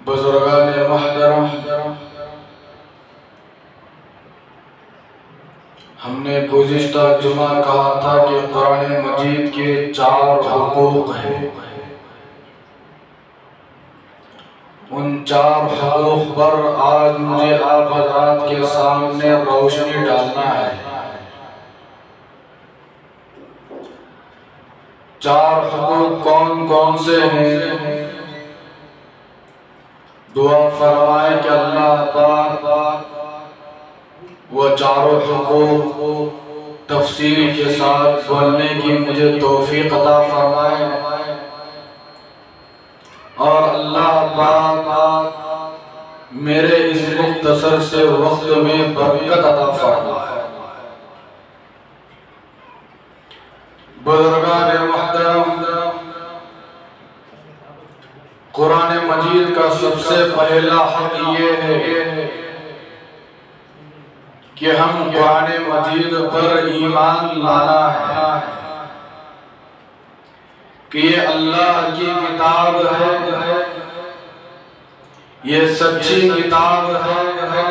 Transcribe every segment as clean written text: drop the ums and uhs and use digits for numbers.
بزرگان محترم، ہم نے گزشتہ جمعہ کہا تھا کہ قرآن مجید کے 4 حقوق ہیں۔ ان 4 حقوق پر آج مجھے آپ حضرات کے سامنے روشنی ڈالنا ہے۔ 4 حقوق کون کون سے ہیں؟ دعا فرمائیں کہ اللہ پاک وہ 4 حقوق تفصیل کے ساتھ بولنے کی مجھے توفیق عطا فرمائے، اور اللہ پاک میرے اس مختصر سے وقت میں برکت عطا فرمائے۔ بزرگان محترم، قرآن مجید کا سب سے پہلا حق یہ ہے کہ ہم قرآن مجید پر ایمان لانا ہے کہ یہ اللہ کی کتاب ہے، یہ سچی کتاب ہے،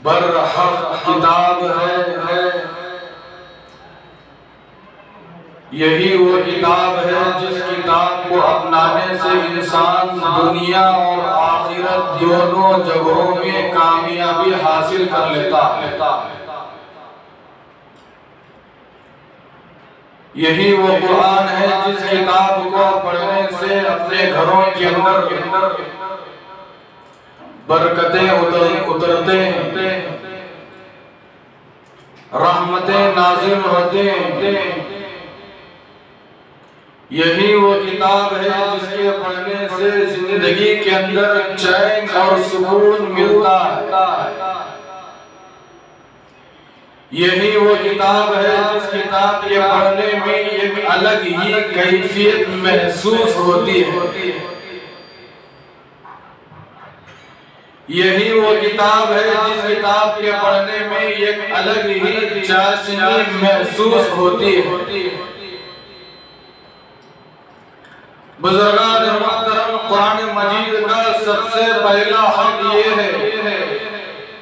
برحق کتاب ہے۔ یہی وہ کتاب ہے جس کتاب کو اپنانے سے انسان دنیا اور آخرت دونوں جگہوں میں کامیابی حاصل کر لیتا ہے۔ یہی وہ قرآن ہے جس کتاب کو پڑھنے سے اپنے گھروں کے اندر برکتیں اترتے ہیں، رحمتیں نازل ہوتے ہیں۔ یہی وہ کتاب ہے جس کے پڑھنے سے زندگی کے اندر چین اور سکون ملتا ہے۔ یہی وہ کتاب ہے جس کتاب کے پڑھنے میں ایک الگ ہی کیفیت محسوس ہوتی ہے۔ یہی وہ کتاب ہے جس کتاب کے پڑھنے میں ایک الگ ہی چاشنی محسوس ہوتی ہے۔ بزرگان محترم، قرآن مجید کا سب سے پہلا حق یہ ہے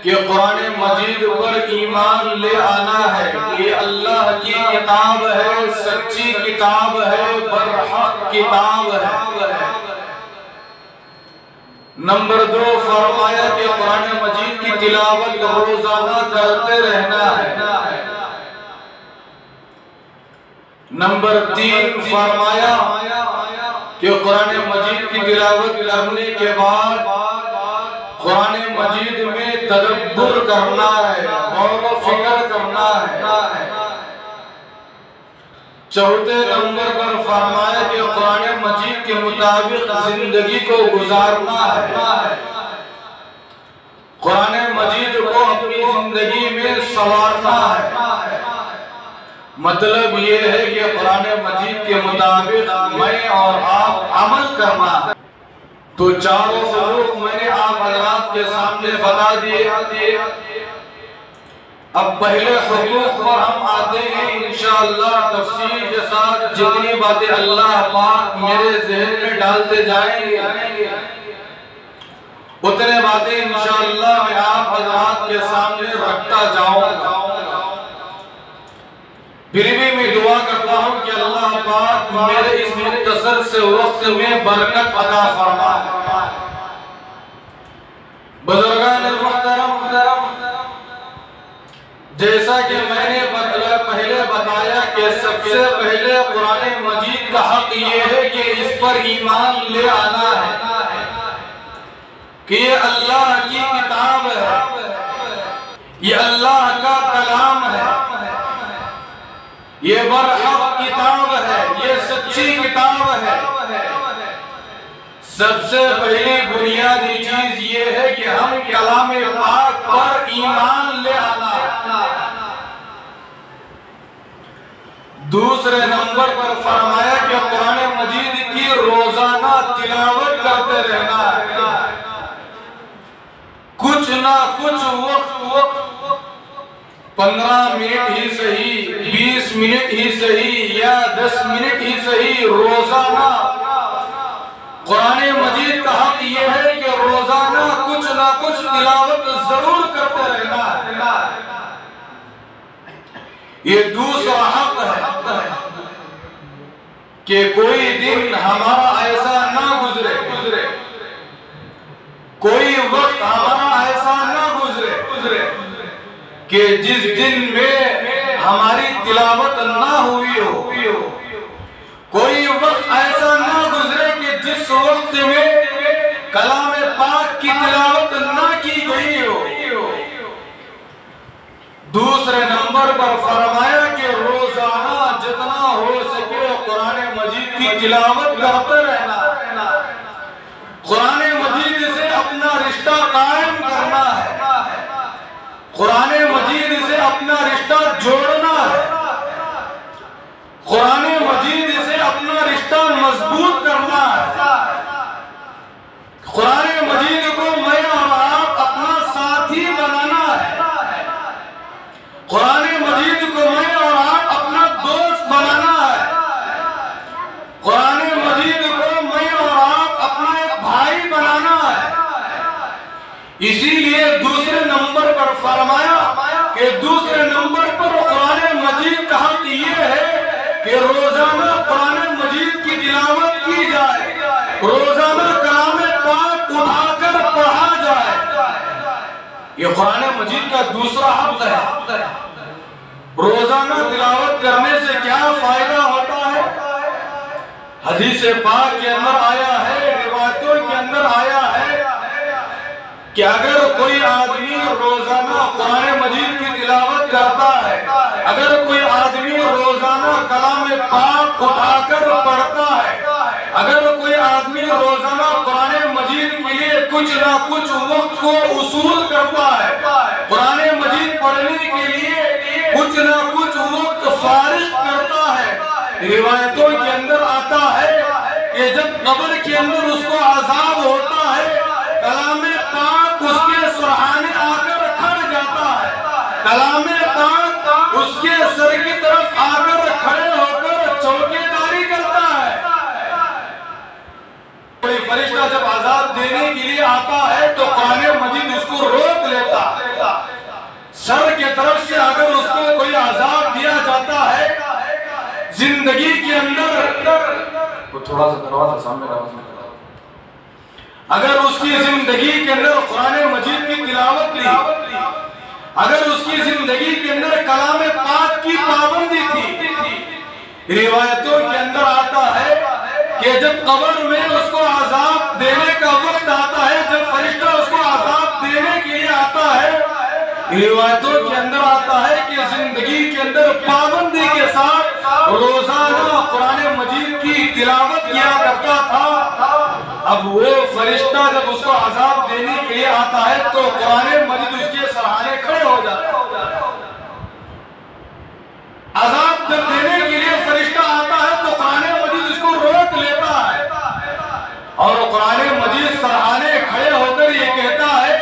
کہ قرآن مجید پر ایمان لے آنا ہے کہ یہ اللہ کی کتاب ہے، سچی کتاب ہے، برحق کتاب ہے۔ نمبر 2، فرمایا کہ قرآن مجید کی تلاوت روزانہ کرتے رہنا ہے۔ نمبر 3، فرمایا کہ قرآن مجید کی تلاوت کرنے کے بعد قرآن مجید میں تدبر کرنا ہے، غور و فکر کرنا ہے۔ چوتھے نمبر پر فرمایا کہ قرآن مجید کے مطابق زندگی کو گزارنا ہے، قرآن مجید کو اپنی زندگی میں سنوارنا ہے۔ مطلب یہ ہے کہ قرآن مجید کے مطابق میں اور آپ عمل کرنا ہے۔ تو 4 حقوق میں نے آپ حضرات کے سامنے بتا دیے۔ اب پہلے حقوق پر ہم آتے ہیں، انشاءاللہ تفصیل کے ساتھ جتنی باتیں اللہ پاک میرے ذہن میں ڈالتے جائیں گے اتنے باتیں انشاءاللہ میں آپ حضرات کے سامنے رکھتا جاؤں گا۔ پھر بھی میں دعا کرتا ہوں کہ اللہ پاک میرے اس مختصر سے وقت میں برکت عطا فرمائے۔ بزرگان محترم، جیسا کہ میں نے پہلے بتایا کہ سب سے پہلے قرآن مجید کا حق یہ ہے کہ اس پر ایمان لے آنا ہے کہ یہ اللہ کی کتاب ہے، یہ اللہ کا کلام ہے، یہ برحق کتاب ہے، یہ سچی کتاب ہے۔ سب سے پہلی بنیادی چیز یہ ہے کہ ہم کلام پاک پر ایمان لے آنا ہے۔ دوسرے نمبر پر فرمایا کہ قرآن مجید کی روزانہ تلاوت کرتے رہنا ہے، کچھ نہ کچھ وقت 15 منٹ ہی صحیح، 20 منٹ ہی صحیح یا 10 منٹ ہی صحیح، روزانہ قرآن مجید کا کچھ تلاوت ضرور کرتے رہنا ہے۔ یہ دوسرا حق ہے کہ کوئی دن ہمارا ایسا نہ گزرے، کوئی وقت ہمارا ایسا نہ گزرے کہ جس دن میں ہماری تلاوت نہ ہوئی ہو، کوئی وقت ایسا نہ گزرے کہ جس وقت میں کلام پاک کی تلاوت نہ کی گئی ہو۔ دوسرے نمبر پر فرمایا کہ روزانہ جتنا ہو سکے قرآن مجید کی تلاوت کرتے رہنا، قرآن مجید سے اپنا رشتہ قائم کرنا ہے، قرآن مجید سے اپنا رشتہ جوڑنا ہے، قرآن مجید سے اپنا رشتہ مضبوط کرنا ہے، قرآن مجید کو میں اور آپ اپنا ساتھی بنانا ہے، قرآن مجید کو میں اور آپ اپنا دوست بنانا ہے، قرآن مجید کو میں اور آپ اپنا ایک بھائی بنانا ہے۔ اسی لیے دوسرے نمبر پر فرمایا کہ دوسرے نمبر پر قرآن مجید کا حق یہ ہے کہ روزانہ قرآن مجید کی تلاوت کی جائے، روزانہ کلام پاک اٹھا کر پڑھا جائے۔ یہ قرآن مجید کا دوسرا حق ہے۔ روزانہ تلاوت کرنے سے کیا فائدہ ہوتا ہے؟ حدیث پاک کے اندر آیا ہے، روایتوں کے اندر آیا ہے کہ اگر کوئی آدمی روزانہ قرآن مجید کی تلاوت کرتا ہے، اگر کوئی آدمی روزانہ کلام پاک اٹھا کر پڑھتا ہے، اگر کوئی آدمی روزانہ قرآن مجید کے لیے کچھ نہ کچھ وقت کو اصول کرتا ہے، قرآن مجید پڑھنے کے لیے کچھ نہ کچھ وقت فارغ کرتا ہے، روایتوں کے اندر آتا ہے کہ جب قبر کے اندر اس کو عذاب ہوتا ہے، کلام پاک اس کے سرحانے آ کر کھڑ جاتا ہے، کلام پاک اس کے سر کی طرف آ کر کھڑے ہو کر چوکے داری کرتا ہے۔ کوئی فرشتہ جب عذاب دینے کے لیے آتا ہے تو قرآن مجید اس کو روک لیتا ہے۔ سر کے طرف سے اگر اس کو کوئی عذاب دیا جاتا ہے زندگی کے اندر، وہ تھوڑا سا دروازہ سامنے رہا، اگر اس کی زندگی کے اندر قرآن مجید کی تلاوت لی، اگر اس کی زندگی کے اندر کلام پاک کی پابندی تھی، روایتوں کے اندر آتا ہے کہ جب قبر میں اس کو عذاب دینے کا وقت آتا ہے، جب فرشتہ اس کو عذاب دینے کے لیے آتا ہے، روایتوں کے اندر آتا ہے کہ زندگی کے اندر پابندی کے ساتھ روزانہ قرآن مجید کی تلاوت کیا کرتا تھا۔ اب وہ فرشتہ جب اس کو عذاب دینے کے لیے آتا ہے تو قرآن مجید اس کے سرحانے کھڑے ہو جاتے ہیں۔ عذاب جب دینے کے لیے فرشتہ آتا ہے تو قرآن مجید اس کو روک لیتا ہے، اور قرآن مجید سرحانے کھڑے ہو کر یہ کہتا ہے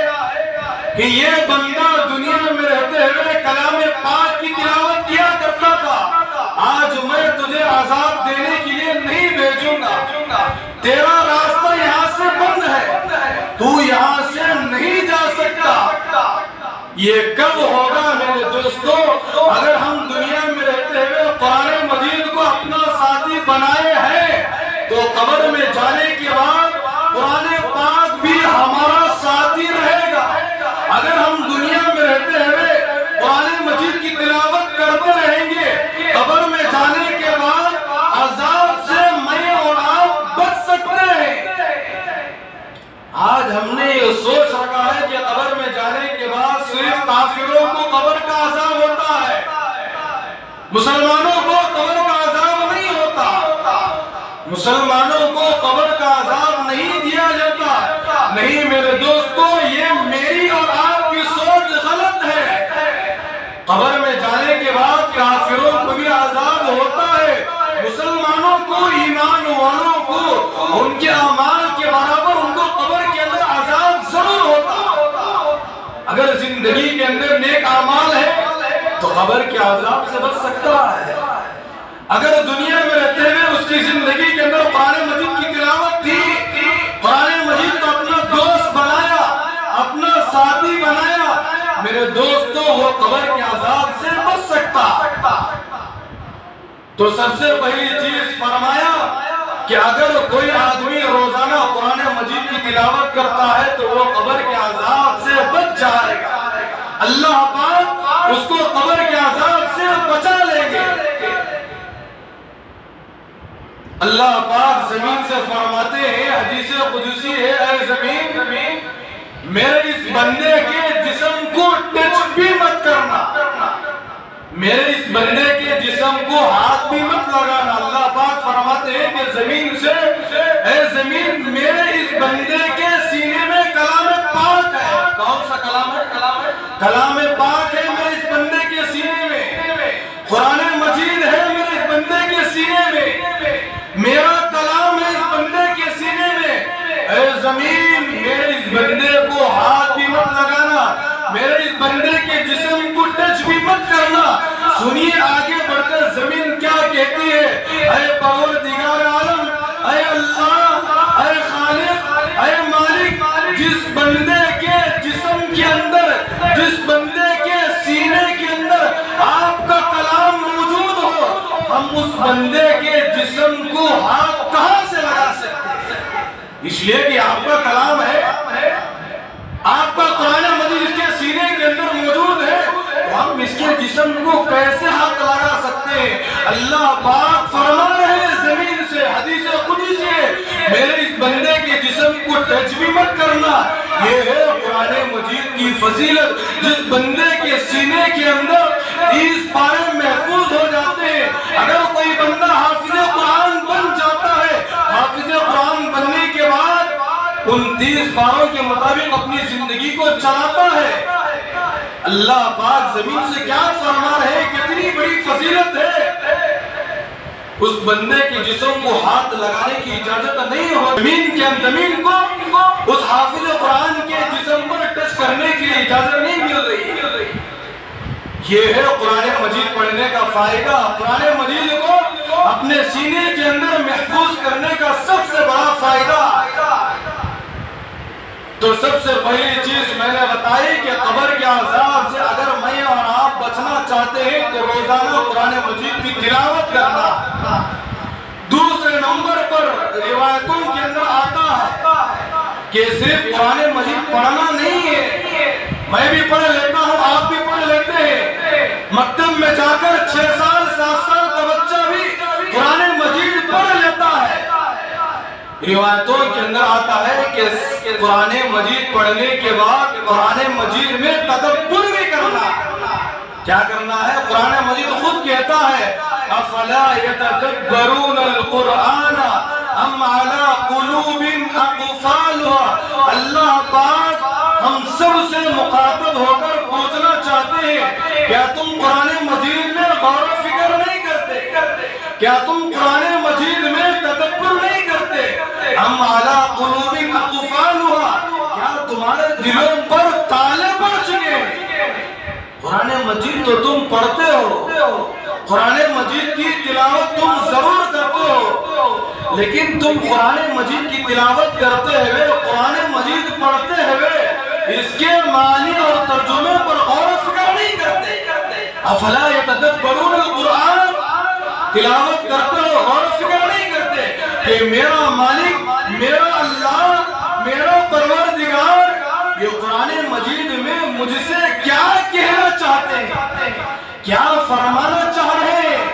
کہ یہ بندہ دنیا میں رہتے ہوئے کلام پاک کی تلاوت کیا کرتا تھا، آج میں تجھے عذاب دینے کے لیے نہیں بھیجوں گا، تیرا راستہ یہاں سے بند ہے، تو یہاں سے نہیں جا سکتا۔ یہ کب ہوگا میرے دوستو؟ اگر ہم دنیا میں رہتے ہوئے قرآن مجید کو اپنا ساتھی بنائے ہیں تو قبر میں جانے کے بعد قرآن پاک بھی ہمارا ساتھی رہے گا۔ اگر ہم دنیا میں رہتے ہوئے قرآن مجید کی تلاوت کرتے رہیں گے، قبر میں جانے کے بعد عذاب سے میں اور آپ بچ سکتے ہیں۔ آج ہم نے یہ سوچ رکھا ہے کہ قبر میں جانے کے بعد صرف کافروں کو قبر کا عذاب ہوتا ہے، مسلمانوں کو قبر کا عذاب نہیں ہوتا، مسلمانوں کو قبر کا عذاب نہیں دیا جاتا۔ نہیں میرے دوستو، یہ میری اور آپ کی سوچ غلط ہے۔ قبر میں جانے کے بعد کافروں کو بھی عذاب ہوتا ہے، مسلمانوں کو، ایمان والوں کو ان کے اعمال کے برابر ان کو قبر کے اندر عذاب ضرور ہوتا۔ اگر زندگی کے اندر نیک اعمال ہے تو قبر کے عذاب سے بچ سکتا ہے۔ اگر دنیا میں رہتے ہوئے اس کی زندگی کے اندر قرآن مجید کی تلاوت تھی، قرآن مجید کو اپنا دوست بنایا، اپنا میرے دوستوں وہ قبر کے عذاب سے بچ سکتا۔ تو سب سے پہلی چیز فرمایا کہ اگر کوئی آدمی روزانہ قرآن مجید کی تلاوت کرتا ہے تو وہ قبر کے عذاب سے بچ جائے گا، اللہ پاک اس کو قبر کے عذاب سے بچا لیں گے۔ اللہ پاک زمین سے فرماتے ہیں، حدیث قدسی ہے، اے زمین میرے اس بندے کے جسم کو ٹچ بھی مت کرنا، میرے اس بندے کے جسم کو ہاتھ بھی مت لگانا۔ اللہ پاک فرماتے ہیں کہ زمین سے، اے زمین میرے اس بندے کے سینے میں کلام پاک ہے۔ کون سا کلام ہے؟ کلام پاک ہے میرے اس بندے کے سینے میں، قرآن مجید ہے میرے اس بندے کے سینے میں، میرا کلام ہے اس بندے کے سینے میں۔ اے زمین میرے اس بندے کو ہاتھ بھی مت لگانا، میرے اس بندے کے جسم کو ٹچ بھی مت کرنا۔ سنیے آگے بڑھ کر زمین کیا کہتی ہے، اے پروردگار عالم، اے اللہ، اے خالق، اے مالک، جس بندے کے جسم کے اندر، جس بندے کے سینے کے اندر آپ کا کلام موجود ہو، ہم اس بندے کے جسم کو ہاتھ کہاں سے لگا سکتے ہیں؟ اس لیے کہ آپ کا کلام ہے، آپ کا قرآن مجید اس کے سینے کے اندر موجود ہے، ہم اس کے جسم کو کیسے ہاتھ لگا سکتے ہیں؟ اللہ پاک فرما رہے ہیں زمین سے، حدیث قدسی سے، میرے اس بندے کے جسم کو ٹچ بھی مت کرنا۔ یہ ہے قرآن مجید کی فضیلت، جس بندے کے سینے کے اندر 30 پارے محفوظ ہو جاتے ہیں۔ اگر کوئی بندہ حافظ قرآن بن جاتا ہے، حافظ قرآن بننے کے بعد ان 30 پاروں کے مطابق اپنی زندگی کو چلاتا ہے۔ اللہ پاک زمین سے کیا فرما رہے ہیں، کتنی بڑی فضیلت ہے، اس بندے کے جسم کو ہاتھ لگانے کی اجازت نہیں ہو، زمین کو اس حافظ قرآن کے جسم پر ٹچ کرنے کی اجازت نہیں مل رہی۔ یہ ہے قرآن مجید پڑھنے کا فائدہ، قرآن مجید کو اپنے سینے کے اندر محفوظ کرنے کا سب سے بڑا فائدہ۔ تو سب سے پہلی چیز میں نے بتائی کہ قبر کے عذاب سے اگر میں اور آپ بچنا چاہتے ہیں تو روزانہ قرآن مجید کی تلاوت کرنا۔ دوسرے نمبر پر روایتوں کے اندر آتا ہے کہ صرف قرآن مجید پڑھنا نہیں ہے، میں بھی پڑھ لیتا ہوں، آپ بھی پڑھ لیتے ہیں، مکتب میں جا کر 6 سال 7 سال کا بچہ بھی قرآن مجید پڑھ لیتا ہے۔ روایتوں کے اندر آتا ہے کہ قرآن مجید پڑھنے کے بعد قرآن مجید میں تدبر بھی کرنا۔ کیا کرنا ہے؟ قرآن مجید خود کہتا ہے افلا يتدبرون القرآن ام على قلوب اقفالها۔ اللہ پاک ہم سب سے مخاطب ہو کر پوچھنا چاہتے ہیں، کیا تم قرآن مجید میں غور و فکر نہیں کرتے؟ کیا تم قرآن مجید میں تدبر نہیں کرتے؟ ام علی قلوب اقفالها، کیا تمہارے دلوں پر تالے پڑ چکے ہیں؟ قرآن مجید تو تم پڑھتے ہو، قرآن مجید کی تلاوت تم ضرور کرتے ہو، لیکن تم قرآن مجید کی تلاوت کرتے ہوئے، قرآن مجید پڑھتے ہوئے اس کے معنی اور ترجمے پر غور و فکر نہیں کرتے۔ افلا یتدبرون القرآن، تلاوت کرتے ہو، غور و فکر نہیں کرتے کہ میرا مالک، میرا اللہ، میرا پروردگار یہ قرآن مجید میں مجھ سے کیا کہنا چاہتے ہیں، کیا فرمانا چاہ رہے ہیں۔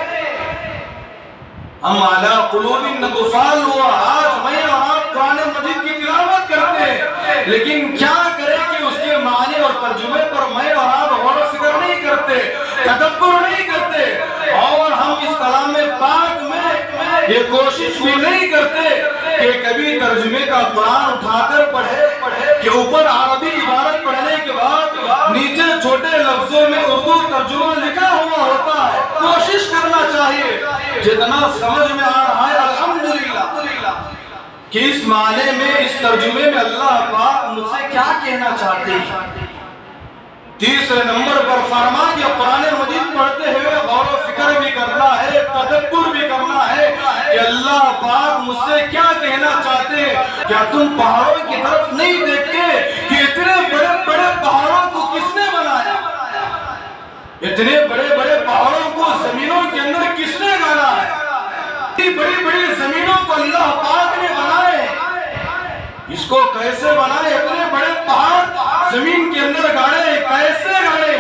ہم علی قلوب اقفالها، آج میں اور آپ قرآن مجید کی تلاوت کرتے ہیں، لیکن کیا کرے کہ اس کے معنی اور ترجمے پر میں اور آپ غور و فکر نہیں کرتے، تدبر نہیں کرتے، اور ہم اس کلام پاک میں یہ کوشش بھی نہیں کرتے کہ کبھی ترجمے کا قرآن اٹھا کر پڑھے کہ اوپر عربی عبارت پڑھنے کے بعد نیچے چھوٹے لفظوں میں اردو ترجمہ لکھا ہوا ہوتا ہے۔ کوشش کرنا چاہیے جتنا سمجھ میں آ رہا ہے الحمدللہ کہ اس معنی میں، اس ترجمے میں اللہ پاک مجھ سے کیا کہنا چاہتے ہیں۔ تیسرے نمبر پر فرما کہ قرآن مجید پڑھتے ہوئے غور و فکر بھی کرنا ہے، تدبر بھی کرنا ہے کہ اللہ پاک مجھ سے کیا کہنا چاہتے ہیں۔ کیا تم پہاڑوں کی طرف نہیں دیکھتے کہ اتنے بڑے بڑے پہاڑوں کو کس نے بنایا؟ اتنے بڑے بڑے پہاڑوں کو زمینوں کے اندر کس نے گاڑا ہے؟ اتنی بڑی بڑی زمینوں کو اللہ پاک نے بنائے، اس کو کیسے بنائے؟ اتنے بڑے پہاڑ زمین کے اندر گاڑے، کیسے گاڑے؟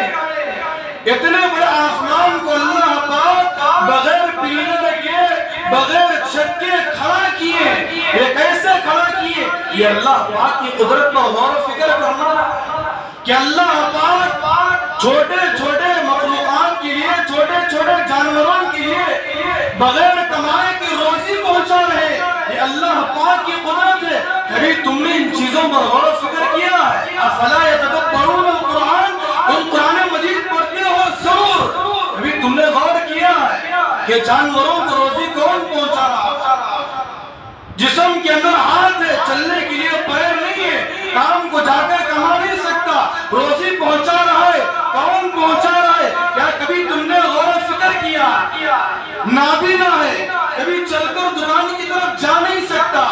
اتنے بڑے آسمان کو اللہ پاک بغیر پلر کے، بغیر چھت کے کھڑا کیے، یہ کیسے کھڑا کیے؟ یہ اللہ پاک کی قدرت پر غور و فکر کرنا کہ اللہ پاک چھوٹے چھوٹے مخلوقات کے لیے، چھوٹے چھوٹے جانوروں کے لیے بغیر کمائے کی روزی پہنچا رہے، یہ اللہ پاک کی قدرت ہے۔ کبھی تم نے ان چیزوں پر غور و فکر کیا ہے؟ افلا یتدبرون القرآن، تم قرآن مجید پڑھتے ہو ضرور، کبھی تم نے غور کیا ہے کہ جانوروں کو روزی کون پہنچا رہا؟ جسم کے اندر ہاتھ ہے، چلنے کے لیے پیر نہیں ہے، کام کو جا کر کما نہیں سکتا، روزی پہنچا رہا ہے، کون پہنچا رہا ہے؟ کیا کبھی تم نے غور و فکر کیا؟ نابینا ہے، کبھی چل کر دکان کی طرف جا نہیں سکتا،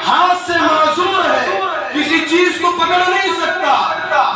ہاتھ سے معذور ہے، کسی چیز کو پکڑ نہیں سکتا،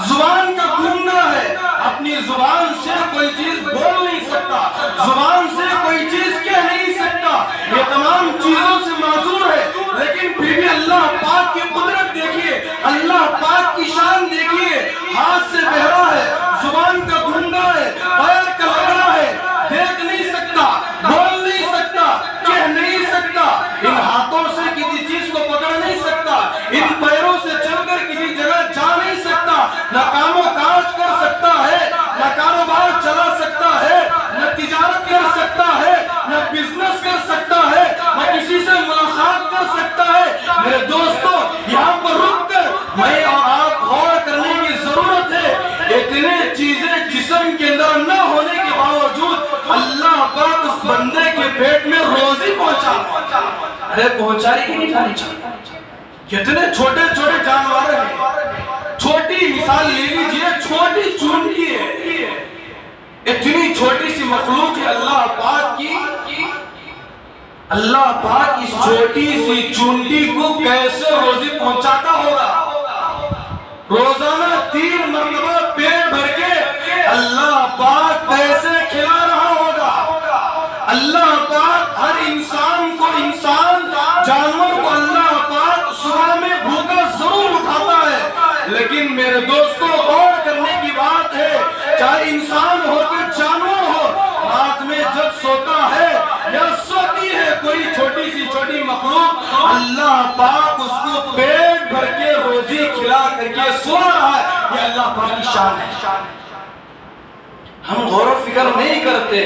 زبان کا گونگا ہے، اپنی زبان سے کوئی چیز بول نہیں سکتا، زبان سے کوئی چیز کہہ نہیں سکتا، یہ تمام چیزوں سے معذور ہے، لیکن پھر بھی اللہ پاک کی قدرت دیکھیے، اللہ پاک کی شان دیکھیے، ہاتھ سے بہرا ہے، زبان کا گونگا ہے، پیر کا لگڑا ہے، دیکھ نہیں سکتا، بول نہیں سکتا، کہہ نہیں سکتا، ان ہاتھوں سے کسی چیز کو پکڑ نہیں سکتا، ان پیروں سے چل کر کسی جگہ جا نہیں سکتا، نہ کام و کاج کر سکتا ہے، نہ کاروبار چلا سکتا ہے، نہ تجارت کر سکتا ہے، نہ بزنس کر سکتا ہے، نہ کسی سے ملاقات کر سکتا ہے۔ میرے دوستو، یہاں پر رک کر میں اور آپ غور کرنے کی ضرورت ہے، اتنے چیزیں جسم کے اندر نہ ہونے کے باوجود اللہ پاک اس بندے کے پیٹ میں روزی پہنچا، ارے پہنچا رہی کہ نہیں پہنچا؟ کتنے چھوٹے چھوٹے جانور ہیں، چھوٹی مثال لے لیجئے، چھوٹی چونٹی ہے، اتنی چھوٹی سی مخلوق ہے اللہ پاک کی، اللہ پاک اس چھوٹی سی چونٹی کو کیسے روزی پہنچاتا ہوگا؟ روزانہ 3 مرتبہ پیٹ بھر کے اللہ پاک کیسے کھلا رہا ہوگا؟ اللہ پاک ہر انسان کو، انسان جانور کو اللہ پاک صبح میں بھوکا ضرور اٹھاتا ہے، لیکن میرے دوستو غور کرنے کی بات ہے، چاہے انسان ہو کہ جانور ہو، رات میں جب سوتا ہے یا سوتی ہے کوئی چھوٹی سی چھوٹی مخلوق، اللہ پاک اس کو پیٹ بھر کے روزی کھلا کر کے سو رہا ہے، یہ اللہ پاک کی شان ہے۔ ہم غور و فکر نہیں کرتے،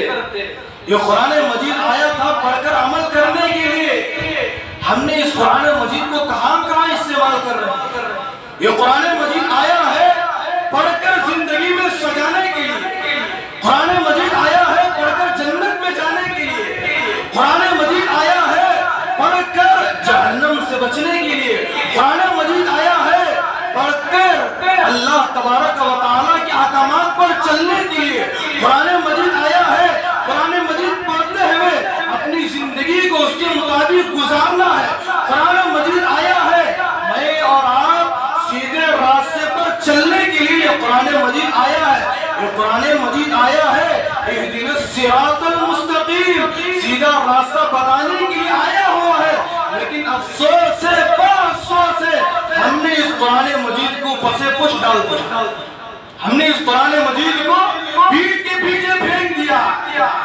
یہ قرآن مجید آیا تھا پڑھ کر عمل کرنے کے لیے، ہم نے اس قرآن مجید کو کہاں استعمال کر رہے ہیں؟ یہ قرآن مجید آیا ہے پڑھ کر زندگی میں سجانے کے لیے، قرآن مجید آیا ہے پڑھ کر جنت میں جانے کے لیے، قرآن مجید آیا ہے پڑھ کر جہنم سے بچنے کے لیے، قرآن مجید آیا ہے پڑھ کر اللہ تبارک و تعالیٰ کے احکامات پر چلنے کے لیے، قرآن مجید آیا ہے قرآن مجید پڑھتے ہوئے اپنی زندگی کو اس کے مطابق گزارنا ہے، قرآن مجید آیا ہے میں اور آپ سیدھے راستے پر چلنے کے لیے، یہ قرآن مجید آیا ہے، یہ قرآن مجید آیا ہے اہدنا الصراط المستقیم، سیدھا راستہ بتانے کے لیے آیا ہوا ہے، لیکن افسوس ہے، بڑا افسوس ہے، ہم نے اس قرآن مجید کو پسے پش ڈال دیا، ہم نے اس قرآن مجید کو پیٹ کے پیچھے پھینک دیا،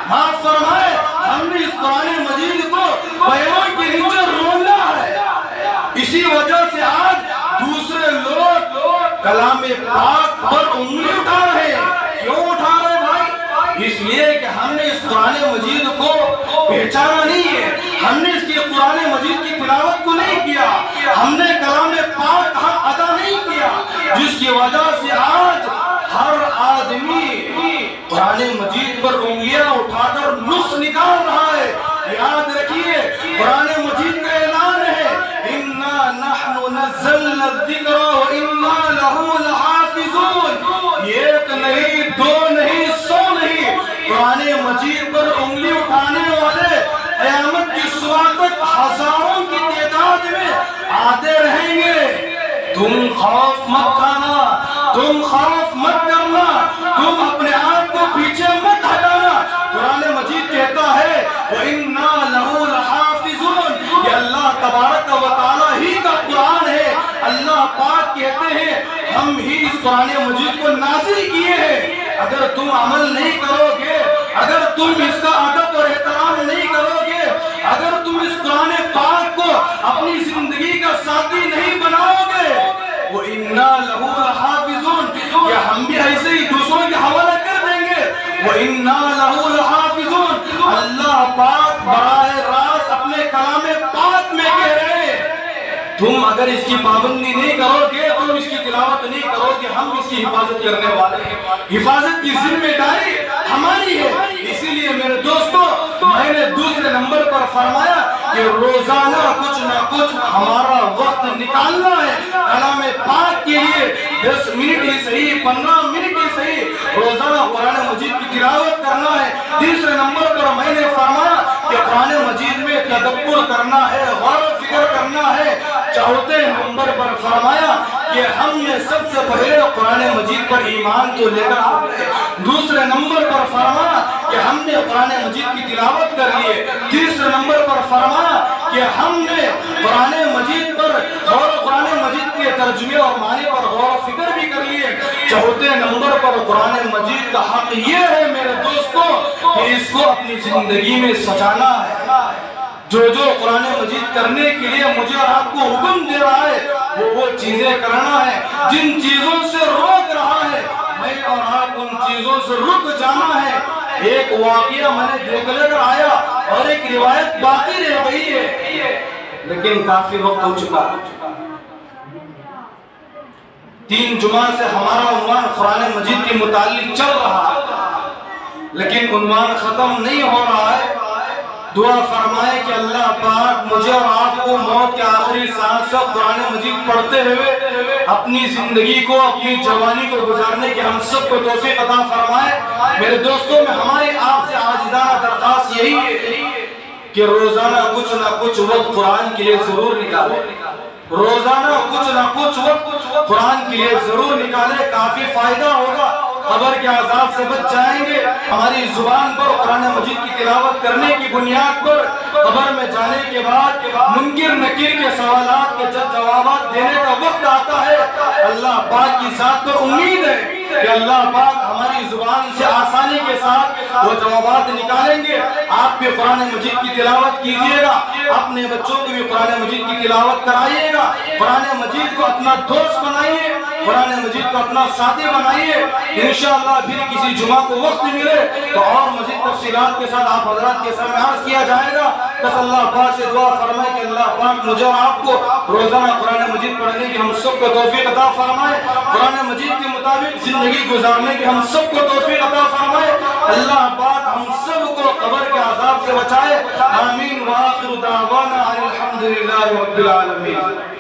معاف فرمائے، ہم نے اس قرآن مجید کو پیروں کے نیچے روندا ہے، اسی وجہ سے آج دوسرے لوگ کلام پاک پر انگلی اٹھا رہے ہیں، کیوں اٹھا رہے بھائی؟ اس لیے کہ ہم نے اس قرآن مجید کو پہچانا نہیں ہے، ہم نے اس کی قرآن مجید کی تلاوت کو نہیں کیا، ہم نے کلام پاک حق ادا نہیں کیا، جس کی وجہ سے آج ہر آدمی قرآن مجید پر انگلیاں اٹھا کر نص نکال رہا ہے۔ یاد رکھیے قرآن مجید کا اعلان ہے اِنَّا نَحْنُ نَزَّلْنَا الذِّكْرَ وَإِنَّا لَهُ لَحَافِظُونَ، ایک نہیں، دو نہیں، 100 نہیں، قرآن مجید پر انگلی اٹھانے والے قیامت کی صبح تک ہزاروں کی تعداد میں آتے رہیں گے۔ تم خوف مت کھانا، تم خوف مت کرنا، تم اپنے آپ کو پیچھے ہم ہی اس قرآن مجید کو نازل کیے ہیں۔ اگر تم عمل نہیں کرو گے، اگر تم اس کا ادب اور احترام نہیں کرو گے، اگر تم اس قرآن پاک کو اپنی زندگی کا ساتھی نہیں بناؤ گے، وَإِنَّا لَهُ لَحَافِظُونَ، کہ ہم بھی ایسے ہی دوسروں کے حوالہ کر دیں گے۔ وَإِنَّا لَهُ لَحَافِظُونَ، اللہ پاک براہ راست اپنے کلام پاک میں کہہ رہے ہیں تم اگر اس کی پابندی نہیں کرو گے، تم اس کی تلاوت نہیں کرو گے، ہم اس کی حفاظت کرنے والے ہیں۔ حفاظت کی ذمہ داری ہماری ہے۔ اسی لیے میرے دوستو، میں نے دوسرے نمبر پر فرمایا کہ روزانہ کچھ نہ کچھ ہمارا وقت نکالنا ہے کلام پاک کے لیے۔ 10 منٹ ہی صحیح، 15 منٹ ہی صحیح، روزانہ قرآن مجید کی تلاوت کرنا ہے۔ تیسرے نمبر پر میں نے فرمایا کہ قرآن مجید میں تدبر کرنا ہے، غور و فکر کرنا ہے۔ چوتھے نمبر پر فرمایا کہ ہم نے سب سے پہلے قرآن مجید پر ایمان تو لے کر آئے۔ دوسرے نمبر پر فرمایا کہ ہم نے قرآن مجید کی تلاوت کر لیے۔ تیسرے نمبر پر فرمایا کہ ہم نے قرآن مجید پر قرآن مجید کے ترجمے اور معنی پر غور و فکر بھی کر لیے۔ چوتھے نمبر پر قرآن مجید کا حق یہ ہے میرے دوستوں کہ اس کو اپنی زندگی میں سجانا ہے۔ جو قرآن مجید کرنے کے لیے مجھے اور آپ کو حکم دے رہا ہے وہ چیزیں کرنا ہے۔ جن چیزوں سے روک رہا ہے میں اور آپ ان چیزوں سے رک جانا ہے۔ ایک واقعہ میں نے دیکھ لے کر آیا اور ایک روایت باقی رہ گئی ہے، لیکن کافی وقت ہو چکا۔ 3 جمعہ سے ہمارا عنوان قرآن مجید کے متعلق چل رہا ہے، لیکن عنوان ختم نہیں ہو رہا ہے۔ دعا فرمائے کہ اللہ پاک مجھے اور آپ کو موت کے آخری سانس تک قرآن مجید پڑھتے ہوئے اپنی زندگی کو، اپنی جوانی کو گزارنے کی ہم سب کو توفیق عطا فرمائے۔ میرے دوستوں میں ہمارے آپ سے عاجزانہ درخواست یہی ہے کہ روزانہ کچھ نہ کچھ وقت قرآن کے لیے ضرور نکالے۔ روزانہ کچھ نہ کچھ وقت قرآن کے لیے ضرور نکالے، کافی فائدہ ہوگا۔ قبر کے عذاب سے بچ جائیں گے۔ ہماری زبان پر قرآن مجید کی تلاوت کرنے کی بنیاد پر قبر میں جانے کے بعد منکر نکیر کے سوالات کے جوابات دینے کا وقت آتا ہے۔ اللہ پاک کی ذات پر امید ہے کہ اللہ پاک ہماری زبان سے آسانی کے ساتھ وہ جوابات نکالیں گے۔ آپ بھی قرآن مجید کی تلاوت کیجئے گا، اپنے بچوں کو بھی قرآن مجید کی تلاوت کرائیے گا۔ قرآن مجید کو اپنا دوست بنائیے، قرآن مجید کو اپنا ساتھی بنائیے۔ انشاءاللہ پھر کسی جمعہ کو وقت ملے تو اور مزید تفصیلات کے ساتھ آپ حضرات کے سامنے عرض کیا جائے گا۔ بس اللہ پاک سے دعا فرمائے کہ اللہ پاک مجھے اور آپ کو روزانہ قرآن مجید پڑھنے کی ہم سب کو توفیق عطا فرمائے، قرآن مجید کے مطابق زندگی گزارنے کی ہم سب کو توفیق عطا فرمائے۔ اللہ پاک ہم سب کو قبر کے عذاب سے بچائے۔ آمین وآخر دعوانا الحمدللہ رب العالمین۔